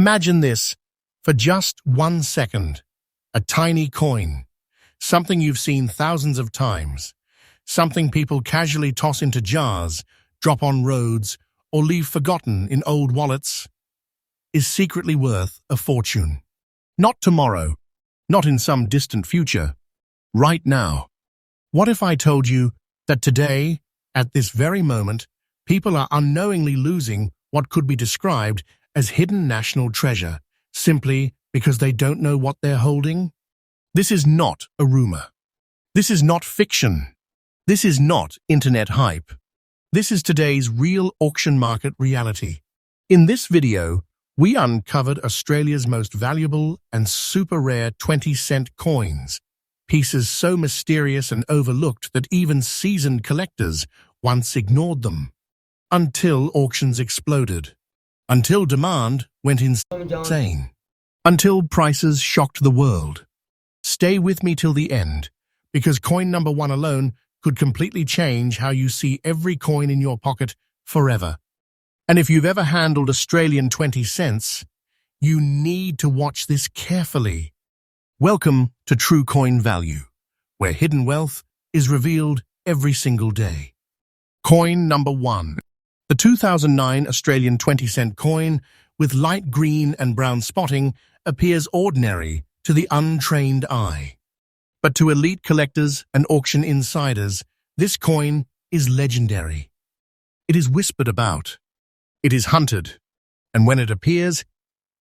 Imagine this for just 1 second. A tiny coin, something you've seen thousands of times, something people casually toss into jars, drop on roads, or leave forgotten in old wallets, is secretly worth a fortune. Not tomorrow, not in some distant future, right now. What if I told you that today, at this very moment, people are unknowingly losing what could be described as hidden national treasure, simply because they don't know what they're holding? This is not a rumor. This is not fiction. This is not internet hype. This is today's real auction market reality. In this video, we uncovered Australia's most valuable and super rare 20-cent coins, pieces so mysterious and overlooked that even seasoned collectors once ignored them. Until auctions exploded. Until demand went insane. Until prices shocked the world. Stay with me till the end, because coin number 1 alone could completely change how you see every coin in your pocket forever. And if you've ever handled Australian 20 cents, you need to watch this carefully. Welcome to True Coin Value, where hidden wealth is revealed every single day. Coin number 1. The 2009 Australian 20-cent coin with light green and brown spotting appears ordinary to the untrained eye. But to elite collectors and auction insiders, this coin is legendary. It is whispered about. It is hunted. And when it appears,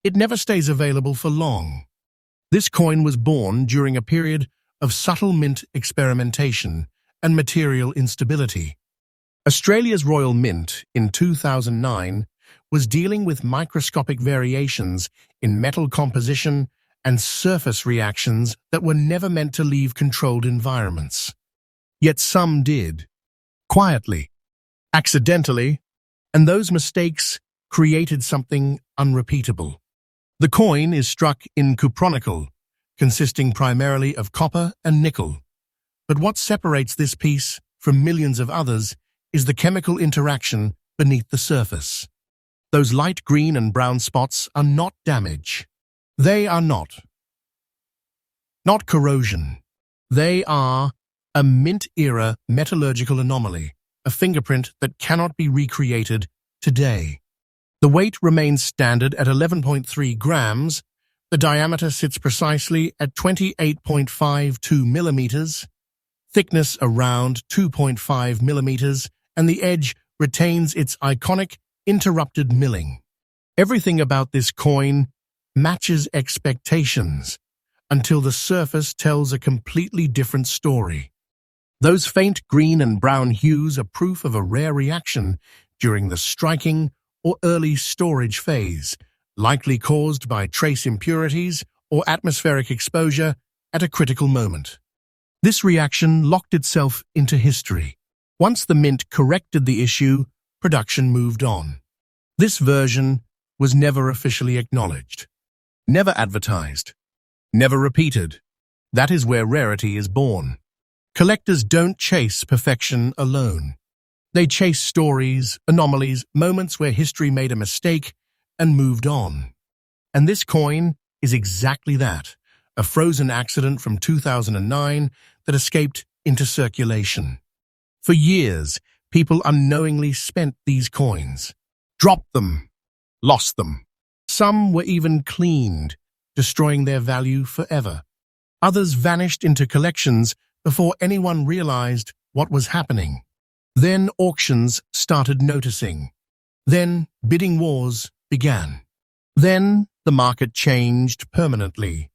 it never stays available for long. This coin was born during a period of subtle mint experimentation and material instability. Australia's Royal Mint in 2009 was dealing with microscopic variations in metal composition and surface reactions that were never meant to leave controlled environments. Yet some did, quietly, accidentally, and those mistakes created something unrepeatable. The coin is struck in cupronickel, consisting primarily of copper and nickel. But what separates this piece from millions of others is the chemical interaction beneath the surface. Those light green and brown spots are not damage. They are not corrosion. They are a mint-era metallurgical anomaly, a fingerprint that cannot be recreated today. The weight remains standard at 11.3 grams, the diameter sits precisely at 28.52 millimeters, thickness around 2.5 millimeters, and the edge retains its iconic interrupted milling. Everything about this coin matches expectations until the surface tells a completely different story. Those faint green and brown hues are proof of a rare reaction during the striking or early storage phase, likely caused by trace impurities or atmospheric exposure at a critical moment. This reaction locked itself into history. Once the mint corrected the issue, production moved on. This version was never officially acknowledged, never advertised, never repeated. That is where rarity is born. Collectors don't chase perfection alone. They chase stories, anomalies, moments where history made a mistake and moved on. And this coin is exactly that, a frozen accident from 2009 that escaped into circulation. For years, people unknowingly spent these coins, dropped them, lost them. Some were even cleaned, destroying their value forever. Others vanished into collections before anyone realized what was happening. Then auctions started noticing. Then bidding wars began. Then the market changed permanently.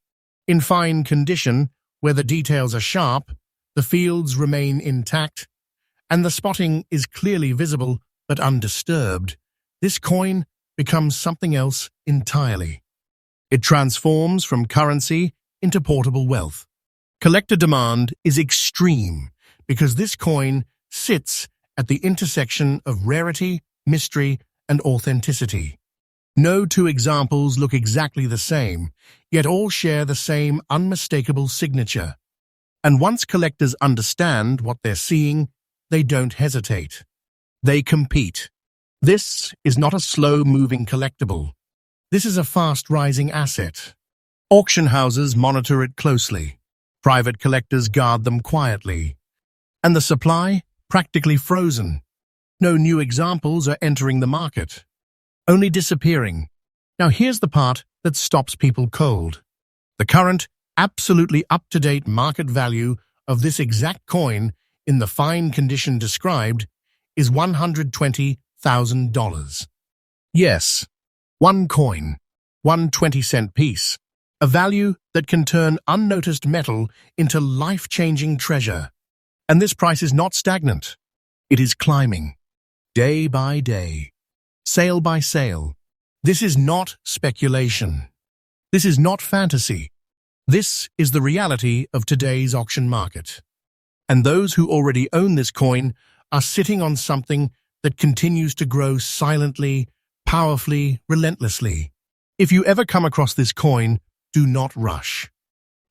In fine condition, where the details are sharp, the fields remain intact, and the spotting is clearly visible but undisturbed, this coin becomes something else entirely. It transforms from currency into portable wealth. Collector demand is extreme because this coin sits at the intersection of rarity, mystery, and authenticity. No two examples look exactly the same, yet all share the same unmistakable signature. And once collectors understand what they're seeing, they don't hesitate. They compete. This is not a slow-moving collectible. This is a fast-rising asset. Auction houses monitor it closely. Private collectors guard them quietly. And the supply, practically frozen. No new examples are entering the market. Only disappearing. Now here's the part that stops people cold. The current, absolutely up-to-date market value of this exact coin in the fine condition described is $120,000. Yes, one coin, one 20-cent piece, a value that can turn unnoticed metal into life-changing treasure. And this price is not stagnant. It is climbing, day by day, sale by sale. This is not speculation. This is not fantasy. This is the reality of today's auction market. And those who already own this coin are sitting on something that continues to grow silently, powerfully, relentlessly. If you ever come across this coin, do not rush.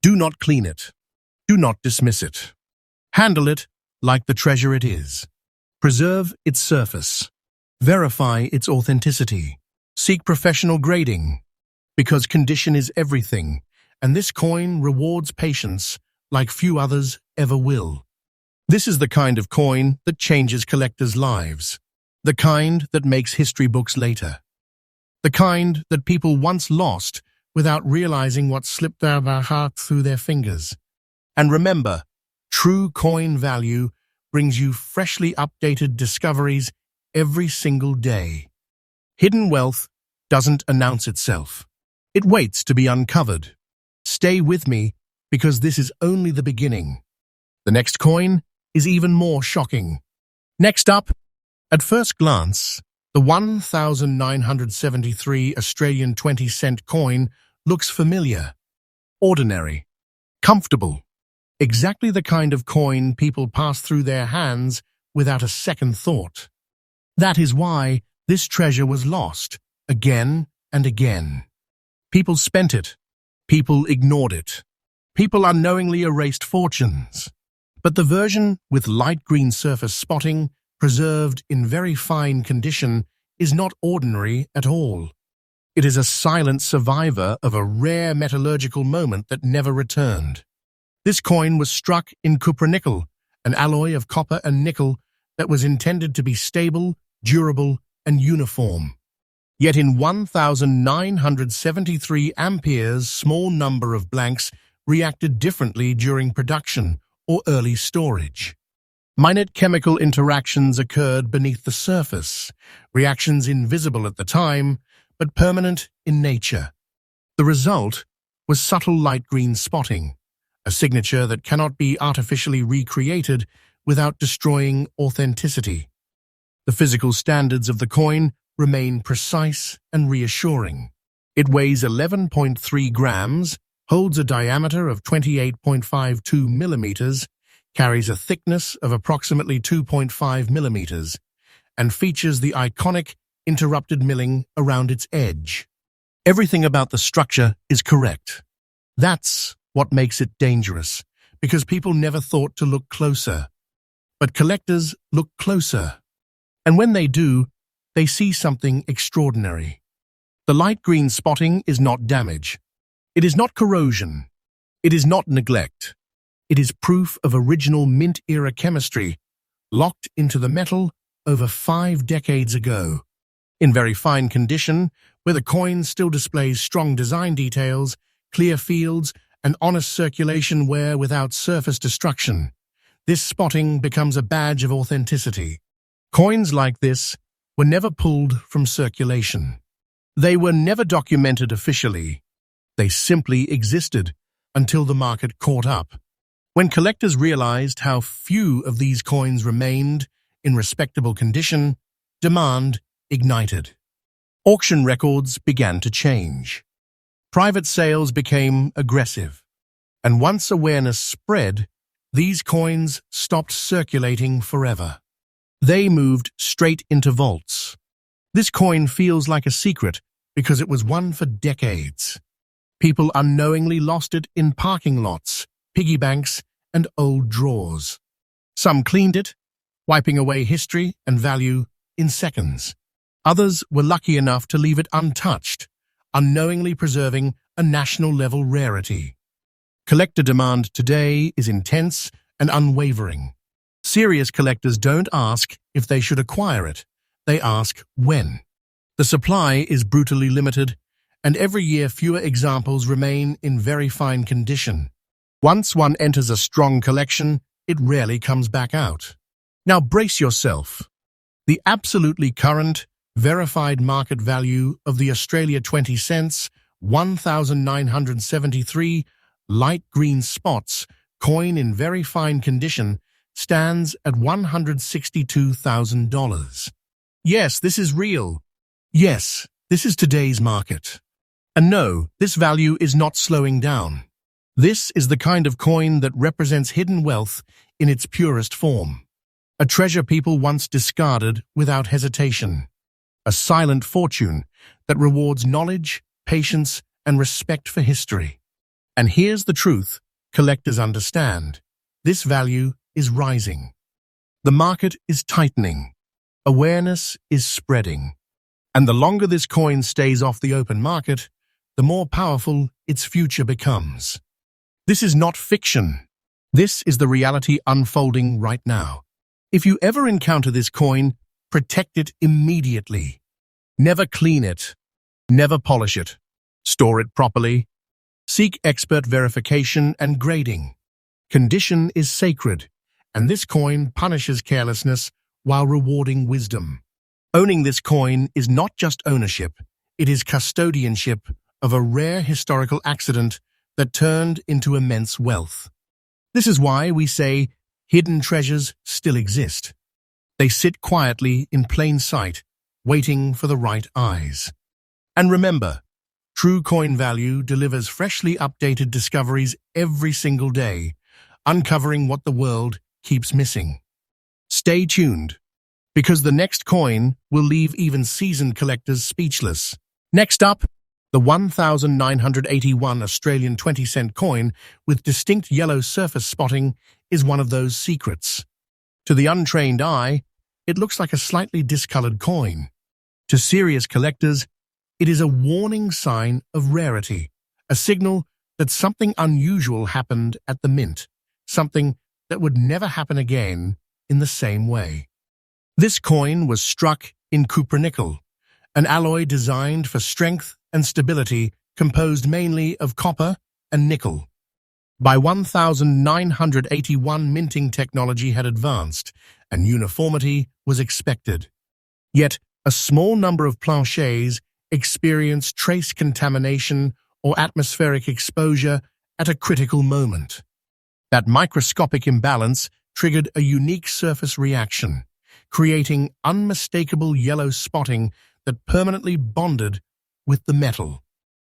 Do not clean it. Do not dismiss it. Handle it like the treasure it is. Preserve its surface. Verify its authenticity. Seek professional grading, because condition is everything, and this coin rewards patience like few others ever will. This is the kind of coin that changes collectors' lives, the kind that makes history books later, the kind that people once lost without realizing what slipped out of their heart through their fingers. And remember, true coin value brings you freshly updated discoveries every single day. Hidden wealth doesn't announce itself. It waits to be uncovered. Stay with me, because this is only the beginning. The next coin is even more shocking. Next up, at first glance, the 1,973 Australian 20-cent coin looks familiar, ordinary, comfortable, exactly the kind of coin people pass through their hands without a second thought. That is why this treasure was lost again and again. People spent it. People ignored it. People unknowingly erased fortunes. But the version with light green surface spotting, preserved in very fine condition, is not ordinary at all. It is a silent survivor of a rare metallurgical moment that never returned. This coin was struck in cupronickel, an alloy of copper and nickel that was intended to be stable, durable, and uniform. Yet in 1,973 amperes, small number of blanks reacted differently during production or early storage. Minute chemical interactions occurred beneath the surface, reactions invisible at the time, but permanent in nature. The result was subtle light green spotting, a signature that cannot be artificially recreated without destroying authenticity. The physical standards of the coin remain precise and reassuring. It weighs 11.3 grams, holds a diameter of 28.52 millimeters, carries a thickness of approximately 2.5 millimeters, and features the iconic interrupted milling around its edge. Everything about the structure is correct. That's what makes it dangerous, because people never thought to look closer. But collectors look closer. And when they do, they see something extraordinary. The light green spotting is not damage. It is not corrosion. It is not neglect. It is proof of original mint-era chemistry, locked into the metal over 5 decades ago. In very fine condition, where the coin still displays strong design details, clear fields, and honest circulation wear without surface destruction, this spotting becomes a badge of authenticity. Coins like this were never pulled from circulation. They were never documented officially. They simply existed until the market caught up. When collectors realized how few of these coins remained in respectable condition, demand ignited. Auction records began to change. Private sales became aggressive, and once awareness spread, these coins stopped circulating forever. They moved straight into vaults. This coin feels like a secret because it was won for decades. People unknowingly lost it in parking lots, piggy banks, and old drawers. Some cleaned it, wiping away history and value in seconds. Others were lucky enough to leave it untouched, unknowingly preserving a national-level rarity. Collector demand today is intense and unwavering. Serious collectors don't ask if they should acquire it. They ask when. The supply is brutally limited, and every year fewer examples remain in very fine condition. Once one enters a strong collection, it rarely comes back out. Now brace yourself. The absolutely current, verified market value of the Australia 20 cents, 1,973 light green spots coin in very fine condition stands at $162,000. Yes, this is real. Yes, this is today's market. And no, this value is not slowing down. This is the kind of coin that represents hidden wealth in its purest form. A treasure people once discarded without hesitation. A silent fortune that rewards knowledge, patience, and respect for history. And here's the truth collectors understand. This value is rising. The market is tightening. Awareness is spreading. And the longer this coin stays off the open market, the more powerful its future becomes. This is not fiction. This is the reality unfolding right now. If you ever encounter this coin, protect it immediately. Never clean it. Never polish it. Store it properly. Seek expert verification and grading. Condition is sacred, and this coin punishes carelessness while rewarding wisdom. Owning this coin is not just ownership, it is custodianship of a rare historical accident that turned into immense wealth. This is why we say hidden treasures still exist. They sit quietly in plain sight, waiting for the right eyes. And remember, true coin value delivers freshly updated discoveries every single day, uncovering what the world keeps missing. Stay tuned, because the next coin will leave even seasoned collectors speechless. Next up, the 1,981 Australian 20-cent coin with distinct yellow surface spotting is one of those secrets. To the untrained eye, it looks like a slightly discolored coin. To serious collectors, it is a warning sign of rarity, a signal that something unusual happened at the mint, something that would never happen again in the same way. This coin was struck in cupronickel, an alloy designed for strength and stability composed mainly of copper and nickel. By 1981, minting technology had advanced, and uniformity was expected. Yet, a small number of planchets experienced trace contamination or atmospheric exposure at a critical moment. That microscopic imbalance triggered a unique surface reaction, creating unmistakable yellow spotting that permanently bonded with the metal.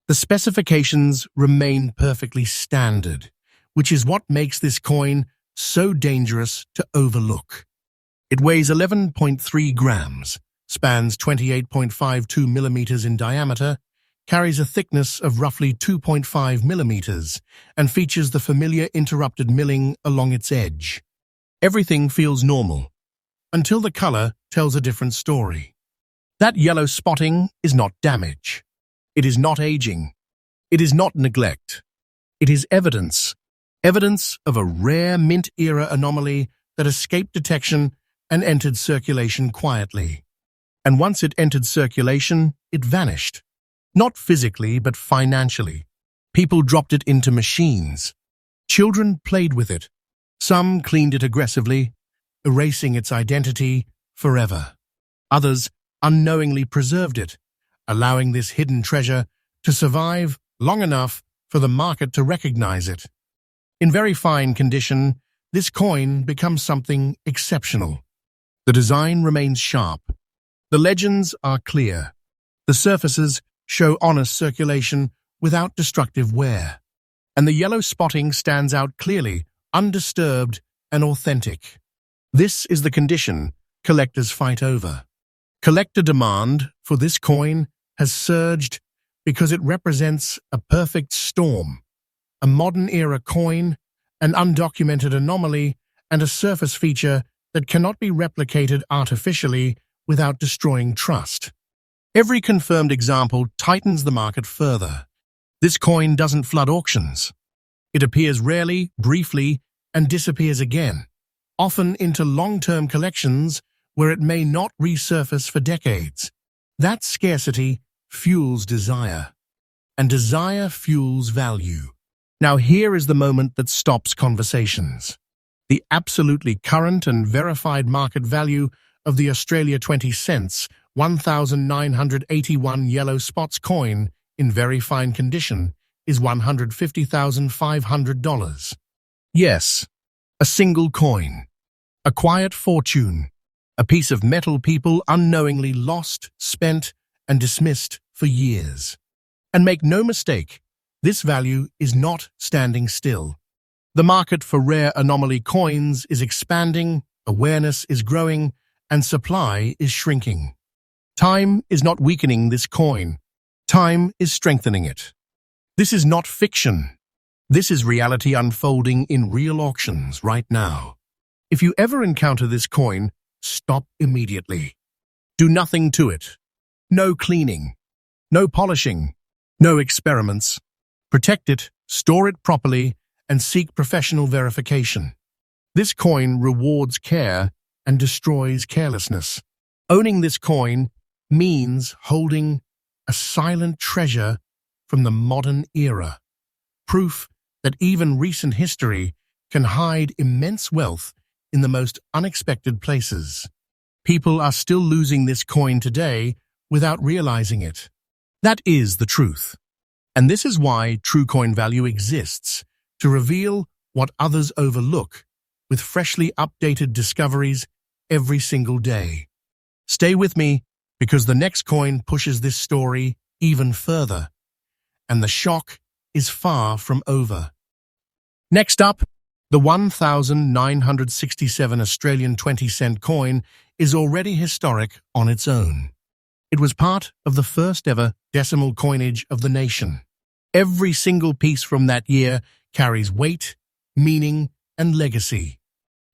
The specifications remain perfectly standard, which is what makes this coin so dangerous to overlook. It weighs 11.3 grams, spans 28.52 millimeters in diameter, carries a thickness of roughly 2.5 millimeters, and features the familiar interrupted milling along its edge. Everything feels normal, until the color tells a different story. That yellow spotting is not damage. It is not aging. It is not neglect. It is evidence of a rare mint-era anomaly that escaped detection and entered circulation quietly. And once it entered circulation, it vanished. Not physically, but financially. People dropped it into machines. Children played with it. Some cleaned it aggressively, erasing its identity forever. Others unknowingly preserved it, allowing this hidden treasure to survive long enough for the market to recognize it. In very fine condition, this coin becomes something exceptional. The design remains sharp. The legends are clear. The surfaces show honest circulation without destructive wear. And the yellow spotting stands out clearly, undisturbed and authentic. This is the condition collectors fight over. Collector demand for this coin has surged because it represents a perfect storm, a modern-era coin, an undocumented anomaly, and a surface feature that cannot be replicated artificially without destroying trust. Every confirmed example tightens the market further. This coin doesn't flood auctions. It appears rarely, briefly, and disappears again, often into long-term collections where it may not resurface for decades. That scarcity fuels desire, and desire fuels value. Now here is the moment that stops conversations. The absolutely current and verified market value of the Australia 20 cents, 1,981 yellow spots coin in very fine condition is $150,500. Yes, a single coin, a quiet fortune, a piece of metal people unknowingly lost, spent, and dismissed for years. And make no mistake, this value is not standing still. The market for rare anomaly coins is expanding, awareness is growing, and supply is shrinking. Time is not weakening this coin. Time is strengthening it. This is not fiction. This is reality unfolding in real auctions right now. If you ever encounter this coin, stop immediately. Do nothing to it. No cleaning. No polishing. No experiments. Protect it, store it properly, and seek professional verification. This coin rewards care and destroys carelessness. Owning this coin means holding a silent treasure from the modern era. Proof that even recent history can hide immense wealth in the most unexpected places. People are still losing this coin today without realizing it. That is the truth. And this is why true coin value exists, to reveal what others overlook, with freshly updated discoveries every single day. Stay with me, because the next coin pushes this story even further, and the shock is far from over. Next up, the 1,967 Australian 20-cent coin is already historic on its own. It was part of the first ever decimal coinage of the nation. Every single piece from that year carries weight, meaning, and legacy.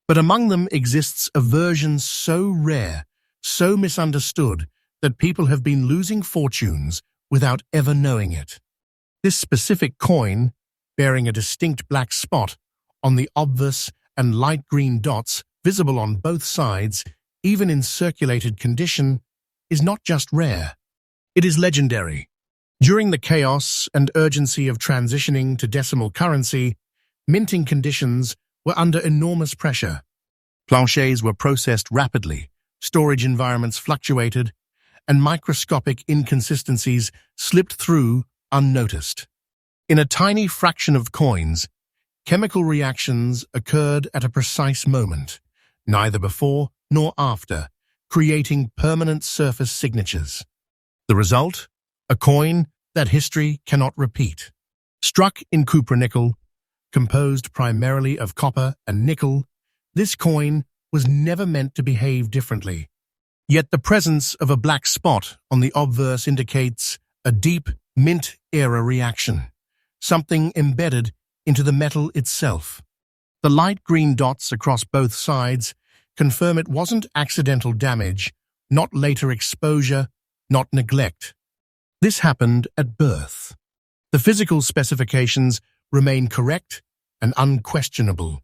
But among them exists a version so rare, so misunderstood, that people have been losing fortunes without ever knowing it. This specific coin, bearing a distinct black spot on the obverse and light green dots visible on both sides, even in circulated condition, is not just rare. It is legendary. During the chaos and urgency of transitioning to decimal currency, minting conditions were under enormous pressure. Planchets were processed rapidly, storage environments fluctuated, and microscopic inconsistencies slipped through unnoticed. In a tiny fraction of coins, chemical reactions occurred at a precise moment, neither before nor after, creating permanent surface signatures. The result? A coin that history cannot repeat. Struck in cupronickel, composed primarily of copper and nickel, this coin was never meant to behave differently. Yet the presence of a black spot on the obverse indicates a deep mint-era reaction, something embedded into the metal itself. The light green dots across both sides confirm it wasn't accidental damage, not later exposure, not neglect. This happened at birth. The physical specifications remain correct and unquestionable.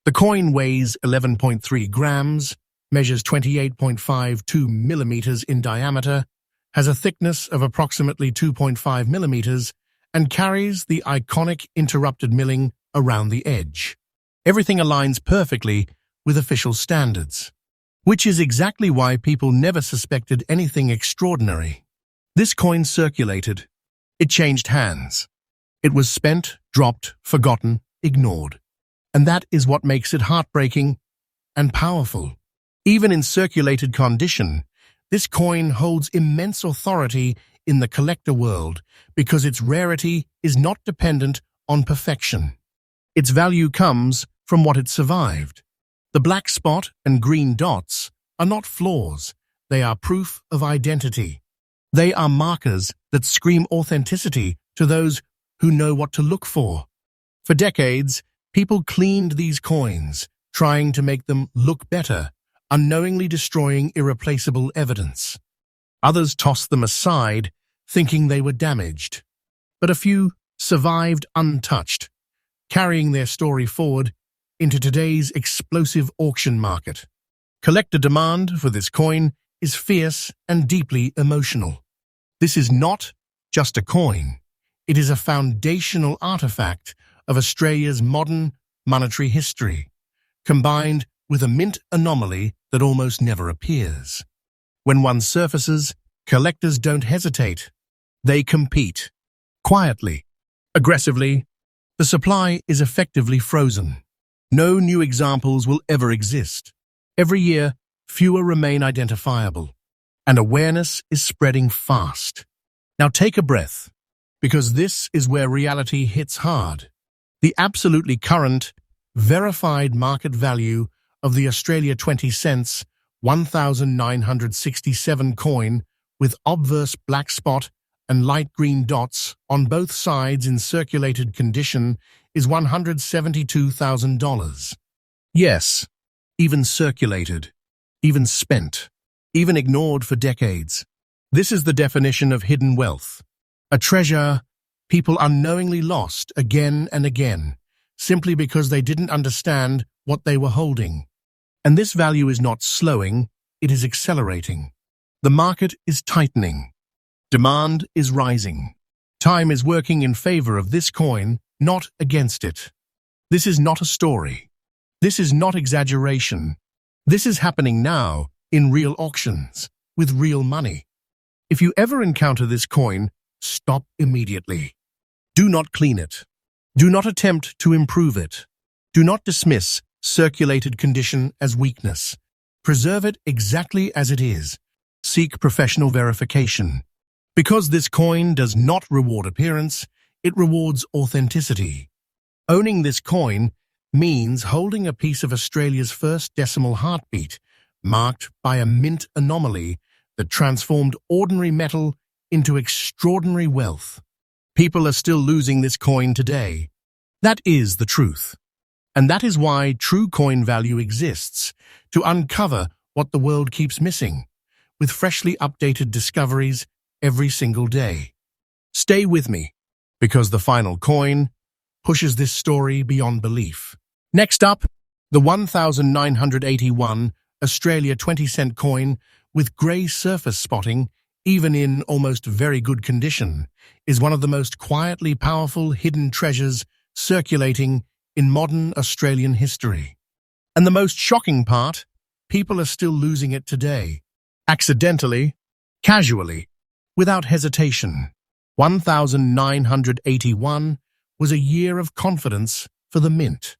The coin weighs 11.3 grams, measures 28.52 millimeters in diameter, has a thickness of approximately 2.5 millimeters, and carries the iconic interrupted milling around the edge. Everything aligns perfectly with official standards, which is exactly why people never suspected anything extraordinary. This coin circulated. It changed hands. It was spent, dropped, forgotten, ignored. And that is what makes it heartbreaking and powerful. Even in circulated condition, this coin holds immense authority in the collector world because its rarity is not dependent on perfection. Its value comes from what it survived. The black spot and green dots are not flaws. They are proof of identity. They are markers that scream authenticity to those who know what to look for. For decades, people cleaned these coins, trying to make them look better, unknowingly destroying irreplaceable evidence. Others tossed them aside, thinking they were damaged. But a few survived untouched, carrying their story forward into today's explosive auction market. Collector demand for this coin is fierce and deeply emotional. This is not just a coin. It is a foundational artifact of Australia's modern monetary history, combined with a mint anomaly that almost never appears. When one surfaces, collectors don't hesitate. They compete. Quietly, aggressively, the supply is effectively frozen. No new examples will ever exist. Every year, fewer remain identifiable, and awareness is spreading fast. Now take a breath, because this is where reality hits hard. The absolutely current, verified market value of the Australia 20 cents 1967 coin with obverse black spot and light green dots on both sides in circulated condition is $172,000. Yes, even circulated, even spent, even ignored for decades. This is the definition of hidden wealth. A treasure people unknowingly lost again and again, simply because they didn't understand what they were holding. And this value is not slowing, it is accelerating. The market is tightening. Demand is rising. Time is working in favor of this coin, not against it. This is not a story. This is not exaggeration. This is happening now in real auctions, with real money. If you ever encounter this coin, stop immediately. Do not clean it. Do not attempt to improve it. Do not dismiss circulated condition as weakness. Preserve it exactly as it is. Seek professional verification. Because this coin does not reward appearance, it rewards authenticity. Owning this coin means holding a piece of Australia's first decimal heartbeat, marked by a mint anomaly that transformed ordinary metal into extraordinary wealth. People are still losing this coin today. That is the truth. And that is why true coin value exists, to uncover what the world keeps missing, with freshly updated discoveries every single day. Stay with me, because the final coin pushes this story beyond belief. Next up, the 1981 Australia 20-cent coin with grey surface spotting, even in almost very good condition, is one of the most quietly powerful hidden treasures circulating in modern Australian history. And the most shocking part, people are still losing it today. Accidentally, casually, without hesitation. 1981 was a year of confidence for the mint.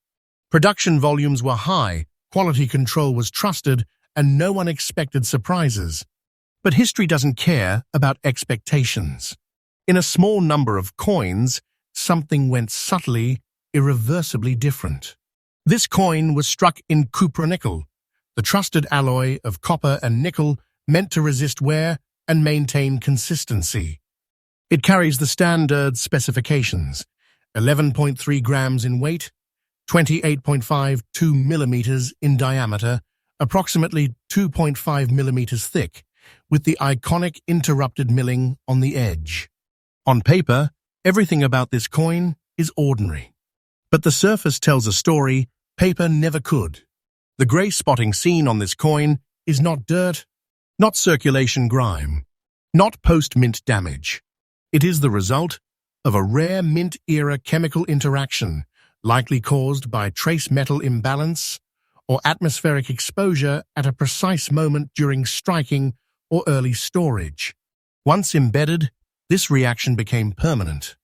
Production volumes were high, quality control was trusted, and no one expected surprises. But history doesn't care about expectations. In a small number of coins, something went subtly, irreversibly different. This coin was struck in cupronickel, the trusted alloy of copper and nickel meant to resist wear and maintain consistency. It carries the standard specifications: 11.3 grams in weight, 28.52 millimeters in diameter, approximately 2.5 millimeters thick, with the iconic interrupted milling on the edge. On paper, everything about this coin is ordinary. But the surface tells a story paper never could. The grey spotting seen on this coin is not dirt, not circulation grime, not post-mint damage. It is the result of a rare mint-era chemical interaction, likely caused by trace metal imbalance or atmospheric exposure at a precise moment during striking or early storage. Once embedded, this reaction became permanent.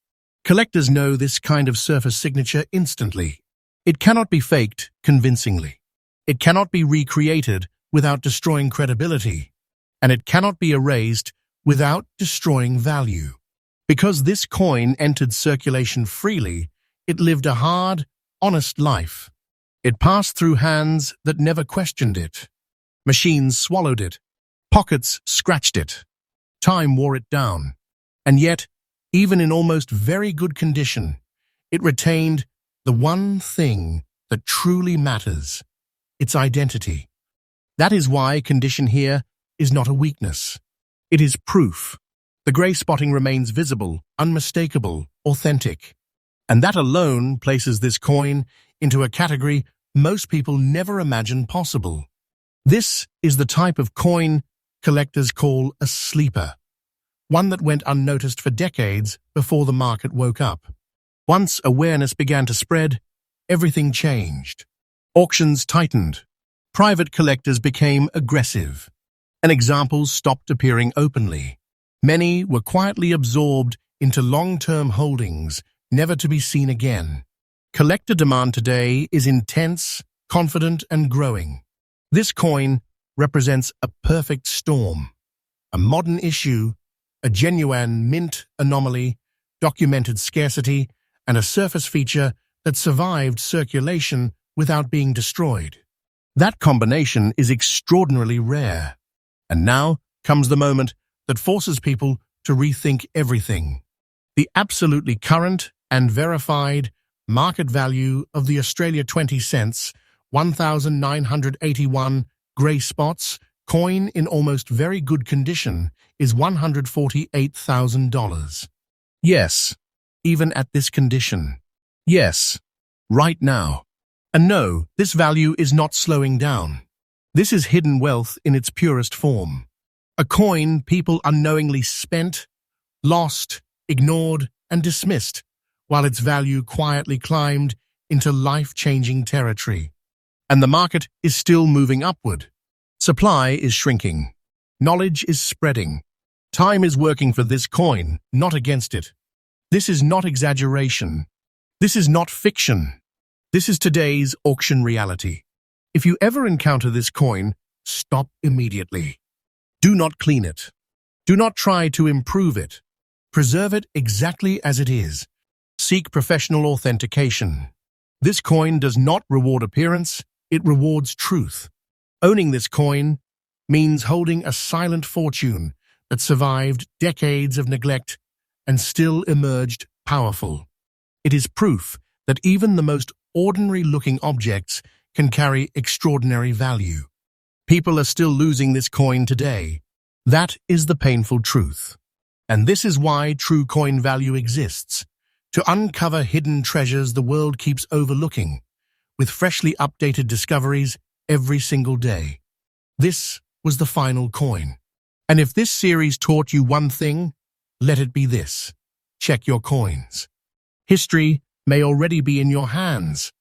Collectors know this kind of surface signature instantly. It cannot be faked convincingly. It cannot be recreated without destroying credibility. And it cannot be erased without destroying value. Because this coin entered circulation freely, it lived a hard, honest life. It passed through hands that never questioned it. Machines swallowed it. Pockets scratched it. Time wore it down. And yet, even in almost very good condition, it retained the one thing that truly matters: its identity. That is why condition here is not a weakness. It is proof. The grey spotting remains visible, unmistakable, authentic. And that alone places this coin into a category most people never imagined possible. This is the type of coin collectors call a sleeper, one that went unnoticed for decades before the market woke up. Once awareness began to spread, everything changed. Auctions tightened. Private collectors became aggressive, and examples stopped appearing openly. Many were quietly absorbed into long-term holdings, never to be seen again. Collector demand today is intense, confident, and growing. This coin represents a perfect storm, a modern issue, a genuine mint anomaly, documented scarcity, and a surface feature that survived circulation without being destroyed. That combination is extraordinarily rare. And now comes the moment that forces people to rethink everything. The absolutely current and verified market value of the Australia 20 cents, 1,981 grey spots coin in almost very good condition is $148,000. Yes, even at this condition. Yes, right now. And no, this value is not slowing down. This is hidden wealth in its purest form. A coin people unknowingly spent, lost, ignored, and dismissed, while its value quietly climbed into life-changing territory. And the market is still moving upward. Supply is shrinking. Knowledge is spreading. Time is working for this coin, not against it. This is not exaggeration. This is not fiction. This is today's auction reality. If you ever encounter this coin, stop immediately. Do not clean it. Do not try to improve it. Preserve it exactly as it is. Seek professional authentication. This coin does not reward appearance, it rewards truth. Owning this coin means holding a silent fortune that survived decades of neglect and still emerged powerful. It is proof that even the most ordinary-looking objects can carry extraordinary value. People are still losing this coin today. That is the painful truth. And this is why true coin value exists, to uncover hidden treasures the world keeps overlooking, with freshly updated discoveries every single day. This was the final coin. And if this series taught you one thing, let it be this: check your coins. History may already be in your hands,